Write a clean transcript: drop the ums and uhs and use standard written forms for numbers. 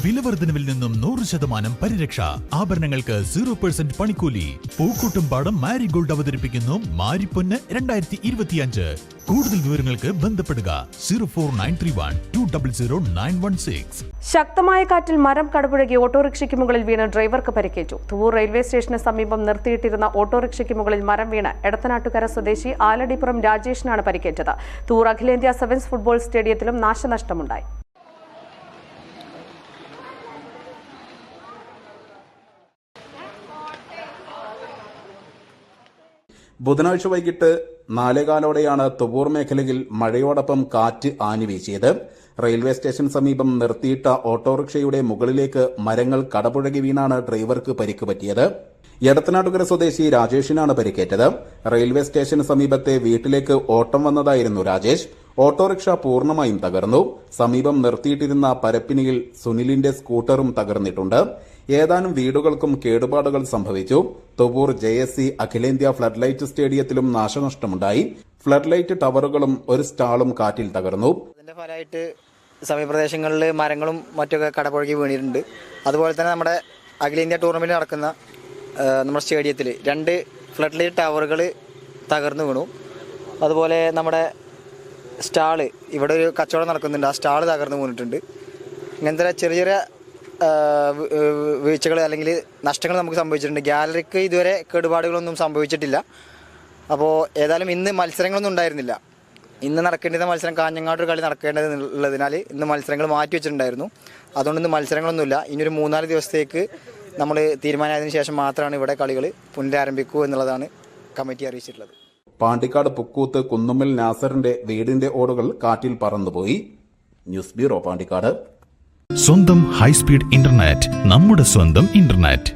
വിലവർദ്ധനവിൽ നിന്നും 100% പരിരക്ഷ. ആഭരണങ്ങൾക്ക് 0% പണിക്കൂലി. പൂക്കൂട്ടുംപാടം മാരിഗോൾഡ് അവതരിപ്പിക്കുന്നു മാരിപ്പൊന്ന് 2025. കൂടുതൽ വിവരങ്ങൾക്ക് ബന്ധപ്പെടുക 04931200916. ശക്തമായ കാറ്റിൽ മരം കടപുഴകി ഓട്ടോറിക്ഷയ്ക്ക് മുകളിൽ വീണ് ഡ്രൈവർക്ക് പരിക്കേറ്റു. തുവൂർ റെയിൽവേ സ്റ്റേഷന് സമീപം നിർത്തിയിട്ടിരുന്ന ഓട്ടോറിക്ഷയ്ക്ക് മുകളിൽ മരം വീണ് എടത്തനാട്ടുകര സ്വദേശി ആലടിപ്പുറം രാജേഷിനാണ് പരിക്കേറ്റത്. തുവൂർ അഖിലേന്ത്യാ സെവൻസ് ഫുട്ബോൾ സ്റ്റേഡിയത്തിലും നാശനഷ്ടമുണ്ടായി. ബുധനാഴ്ച വൈകിട്ട് 4:15 തുവൂർ മേഖലയിൽ മഴയോടൊപ്പം കാറ്റ് ആഞ്ഞുവീശിയത്. റെയിൽവേ സ്റ്റേഷൻ സമീപം നിർത്തിയിട്ട ഓട്ടോറിക്ഷയുടെ മുകളിലേക്ക് മരങ്ങൾ കടപുഴകി വീണാണ് ഡ്രൈവർക്ക് പരിക്ക് പറ്റിയത്. എടത്തനാട്ടുകര സ്വദേശി രാജേഷിനാണ് പരിക്കേറ്റത്. റെയിൽവേ സ്റ്റേഷന് സമീപത്തെ വീട്ടിലേക്ക് ഓട്ടം വന്നതായിരുന്നു രാജേഷ്. ഓട്ടോറിക്ഷ പൂർണ്ണമായും തകർന്നു. സമീപം നിർത്തിയിട്ടിരുന്ന പരപ്പിനിയിൽ സുനിലിന്റെ സ്കൂട്ടറും തകർന്നിട്ടുണ്ട്. ഏതാനും വീടുകൾക്കും കേടുപാടുകൾ സംഭവിച്ചു. തുവൂർ JSC അഖിലേന്ത്യാ ഫ്ലഡ് ലൈറ്റ് സ്റ്റേഡിയത്തിലും നാശനഷ്ടമുണ്ടായി. ഫ്ലഡ് ലൈറ്റ് ടവറുകളും ഒരു സ്റ്റാളും കാറ്റിൽ തകർന്നു. അതിന്റെ ഫലമായിട്ട് സമീപപ്രദേശങ്ങളിൽ മരങ്ങളും മറ്റൊക്കെ കടപുഴകി വീണിട്ടുണ്ട്. അതുപോലെ തന്നെ നമ്മുടെ അഖിലേന്ത്യാ ടൂർണമെന്റ് നടക്കുന്ന നമ്മുടെ സ്റ്റേഡിയത്തിൽ 2 ഫ്ലഡ് ലൈറ്റ് ടവറുകൾ തകർന്നു വീണു. അതുപോലെ നമ്മുടെ സ്റ്റാള്, ഇവിടെ ഒരു കച്ചവടം നടക്കുന്നുണ്ട്, ആ സ്റ്റാള് തകർന്നു വീണിട്ടുണ്ട്. ഇങ്ങനത്തെ ചെറിയ ചെറിയ വീഴ്ചകൾ അല്ലെങ്കിൽ നഷ്ടങ്ങൾ നമുക്ക് സംഭവിച്ചിട്ടുണ്ട്. ഗാലറിക്ക് ഇതുവരെ കേടുപാടുകളൊന്നും സംഭവിച്ചിട്ടില്ല. അപ്പോൾ ഏതായാലും ഇന്ന് മത്സരങ്ങളൊന്നും ഉണ്ടായിരുന്നില്ല. ഇന്ന് നടക്കേണ്ടുന്ന മത്സരം കാഞ്ഞങ്ങാട് കളി നടക്കേണ്ടതുള്ളതിനാൽ ഇന്ന് മത്സരങ്ങൾ മാറ്റി വെച്ചിട്ടുണ്ടായിരുന്നു. അതുകൊണ്ട് ഇന്ന് മത്സരങ്ങളൊന്നുമില്ല. ഇനിയൊരു 3-4 ദിവസത്തേക്ക് നമ്മൾ തീരുമാനമായതിനു ശേഷം മാത്രമാണ് ഇവിടെ കളികൾ പുനരാരംഭിക്കൂ എന്നുള്ളതാണ് കമ്മിറ്റി അറിയിച്ചിട്ടുള്ളത്. പാണ്ടിക്കാട് പുക്കൂത്ത് കുന്നുമ്മൽ നാസറിന്റെ വീടിന്റെ ഓടുകൾ കാറ്റിൽ പറന്നുപോയി. News bureau, Pandikkad. സ്വന്തം ഹൈസ്പീഡ് ഇന്റർനെറ്റ്, നമ്മുടെ സ്വന്തം ഇന്റർനെറ്റ്.